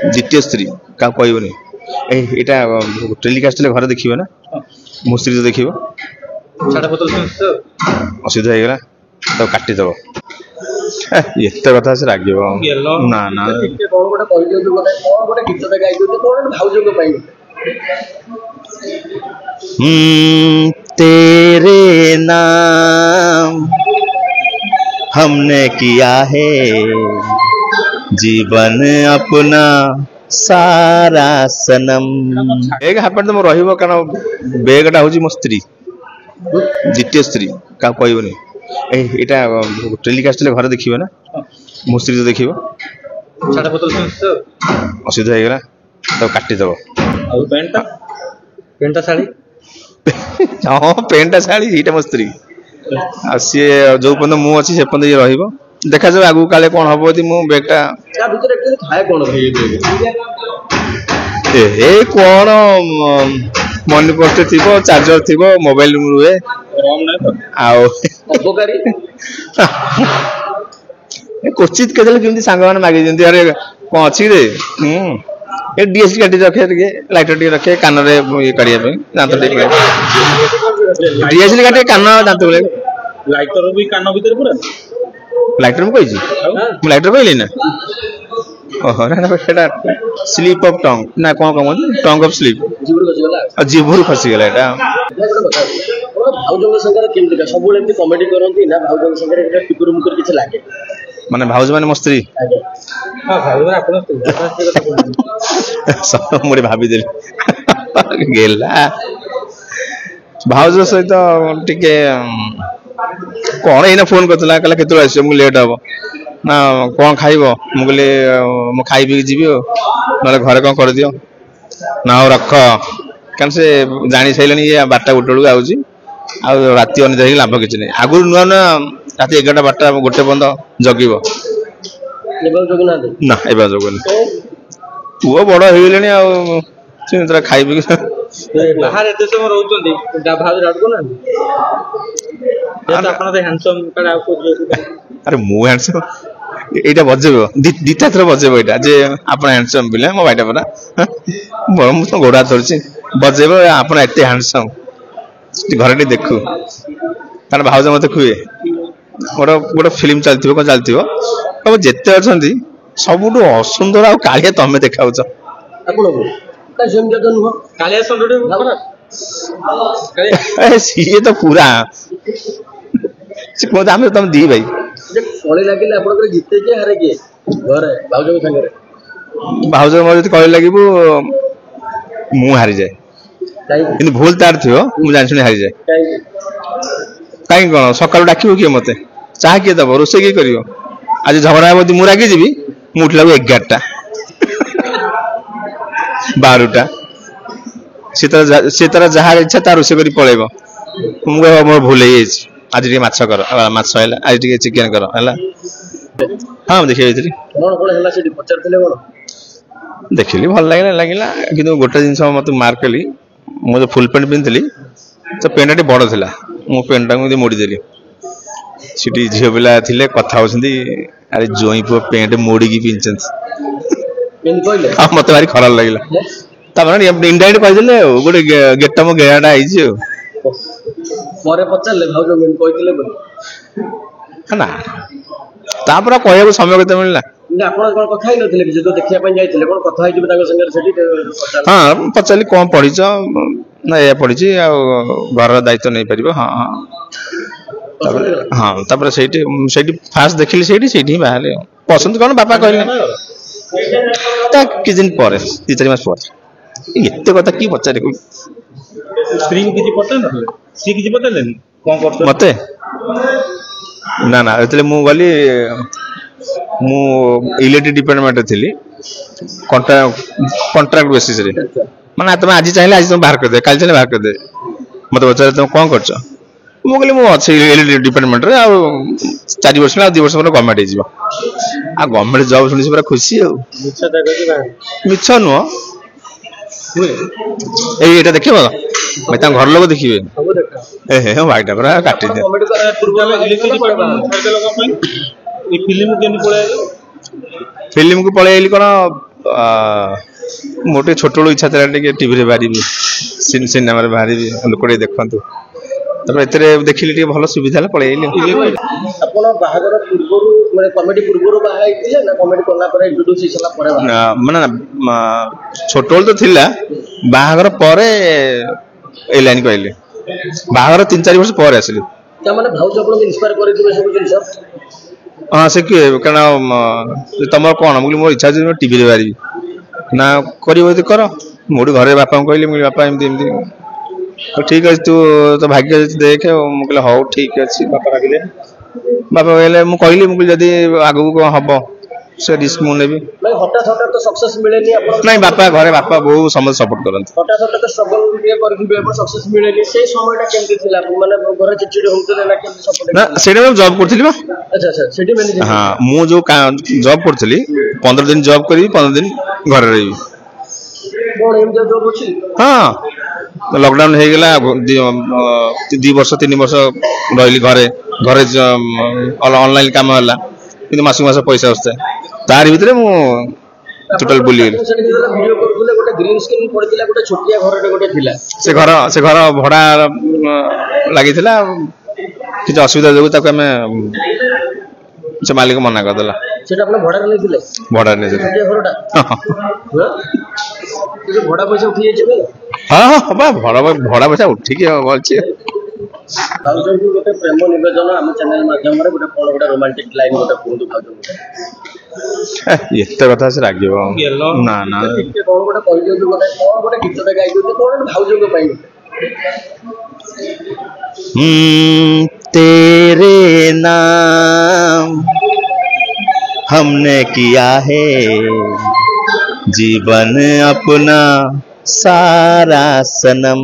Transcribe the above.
द्वितीय स्त्री क्या कहबनी यहाँ टेलीकास्ट घर देखिए ना मो स्त्री तो देखिए असुविधा होगा तो काटिदेव एत कथा से राग ना ना तेरे नाम हमने किया है जीवन अपना सारा सनम बेग हापन तो रही कारण बेगटा हूँ मो स्त्री द्वितीय स्त्री क्या कहबनी यहाँ टेलीकास्ट घर देखिए ना मो स्त्री तो देखिए असुविधा होगा तो काटिदेव हाँ पेंटा शाढ़ी ये मो स्त्री सी जो पर्यटन मुझे अच्छी से पर्यटन ये रहा देखा जाए आगू काले कौन हम मु बेगटा ए कौन मनी पोस्ट थी चार्जर थी मोबाइल रुए क्वचित के सांग मैंने मागे अरे कौन अच्छी रे डीएसडी काटी रखे लाइटर टे रखे कान ये काढ़ा दात डीएसडी काटे कान दात लाइटर भी कान भीतर पूरा लाइटर में कही लाइटर कहली ना ओहो स्लीप ऑफ टंग ना कौन कम टंग ऑफ स्लीप जीभर खसीगला माने भाउज माने मो स्त्री मुझे भाभी देली गेला भाउज सहित टिके कौन एना फोन करता कहला केत आस लेट हम ना कौन खाइब मुझे मु खाई पी जी ना घरे कौन कर दियो ना रख क्या से जानी सारे ये 12टा 1 बेलू आऊँगी राति अनिद्रा लाभ किसी नहीं आगु नुआ नुआ राति 11टा 12टा 1 पर्यंत जगिब ना ए जगन पुओ बड़ हो खाई पी बाहर एते समय रहउछन्ती भाउज राडको ना आपण तो हैंडसम काडा अरे मु हैंडसम एटा बजेबो दिता थर बजेबो एटा जे आपण हैंडसम बिले मो भाईटा परा बड़ मु तो गोडा धरछि बजेबो आपण एते हैंडसम घरटी देखु तार भाउज मते खुए गोटे गोटे फिल्म चलथिबो कोन चलथिबो अब जेते अछन्ती सबुटु असुंदर आ कालिया तमे देखाउछ सी तो पूरा तुम दी भाई भाउज मोर कह लगे मु हारी जाए भूल तार थी जानी हारी जाए कहीं कौन सका डाक किए मत चाह किए दब रोसे किए कर आज झगड़ा हे मुझे रागी जी मुठला 11टा 12टा सी तरह जहाँ इच्छा तार रोसे कर पलैब मुझे मोर भूल आज टे माछ कर माछ है आज टे चिकेन कर हाँ देखिए देखिली भल लगे कि गोटे जिन मत मार्क कली मुझे फुल पेंट पिंधि तो पेंटा बड़ था मो पेंटा को मोड़देली सीटी झील पिला थे कथा होती अरे जोई पु पेंट मोड़ी पिंधि मत भारी खराब लगे इंडाइरेक्ट कहते गोटे गेट मो गेड़ा ना तापर कह समय के मिलला हाँ पचारि कौन पढ़ीच ना या पढ़ी घर दायित्व नहीं पार हाँ हाँ हाँ से फास्ट देखिली से बाहर पसंद कौन बापा कहले कि दिन पर 2-4 मास पर एत कथा कि पचारे मत ना ना मु गली मु इलेक्ट्रिक डिपार्टमेंट थी कॉन्ट्रैक्ट बेसिस रे माने तुम आज चाहिए आज तुम बाहर कर दे काल चाहिए बाहर कर दे मत पचारे तुम कौन कर मु कहली मुझे इलेक्ट्रिक डिपार्टमेंट रे 4 वर्ष 2 वर्ष पर गवर्नमेंट आ गवर्नमेंट जॉब शुणी पूरा खुशी मिछ नुह एटा देखिए भाई घर लोग देखिए भाईटा पूरा काटी फिल्म को पलैली कौन मोटे छोट बेलू इच्छा था टीवी बाहरी सिनेमा बाहरी लोक देखु तब एते देखिली टे भल सुविधा पड़े ଆପଣ ବାହାଘର ପୂର୍ବରୁ ମାନେ କମେଡି ପୂର୍ବରୁ ବାହା ହେଇଥିଲେ ନା କମେଡି କଲା ପରେ ଇଣ୍ଟ୍ରୋଡ୍ୟୁସ ହେଇସଲା ପରେ ମାନେ छोट बेलू तो थिला बाहागर परे ए लाइन कहले बाहागर 3-4 वर्ष पर आसिली ତା ମାନେ ଭାଉଜ ଆପଣଙ୍କୁ ଇନ୍ସ୍ପାयर କରିଥିବେ ସବୁ ଜିନିଷ हाँ से किए कारण तुम कौन मुझे मोर इच्छा अच्छे टीवी बाहरी ना कर मुझे घरे बापा कहली मुझे बापा एमती एमती ठीक अच्छे तू तो भाग्य देखे मुझे हौ ठीक अच्छे बापा डाकिले बापा कहले मुझे मुझे जदि आगू कौन हम से रिस्क मुझे हठात हठात तो सक्सेस मिलेनी आपण नहीं बापा घरे बापा बहु समझ सपोर्ट करते हठात हठात तो स्ट्रगल टिके करथिबे आपण सक्सेस मिलेनी से समयटा केमती थिला माने घरे चिचिडी होतले ना केमती सपोर्ट ना सेटा मैं जॉब करथिली बा अच्छा अच्छा सेठी मैनेज हां मु जो जॉब करथिली 15 दिन जॉब करी 15 दिन घर रही कोन एम जॉब अछि हां लॉकडाउन हो गला 2 वर्ष 3 वर्ष रही घरे घरे ऑनलाइन काम होला कि मास मास पैसा आसता तार भीतर मु टोटल बुली वीडियो करथले गोटे ग्रीन स्क्रीन पड़ितला गोटे छोटिया घरटे गोटे थिला से घर भड़ा लागिथिला किछ असुविधा जोगु ताको हमें से मालिक मना कर देला सेटा अपन भड़ा लेथिले भड़ा ने छोटिया घरटा जे भड़ा पैसा उठी जेबे हां हां बा भड़ा पैसा उठी के बोलछि भाउजो गोटे प्रेम निवेदन हम चैनल माध्यम रे गोटे कोन गोटे रोमांटिक लाइन गोटे कोन भाउजो एते कथा से रागिबो ना ना ठीक कोन गोटे कहि दियो गोटे कोन गोटे गीतटे गाइ दियो कोन भाउजो को पई तेरे नाम हमने किया है जीवन अपना सारा सनम।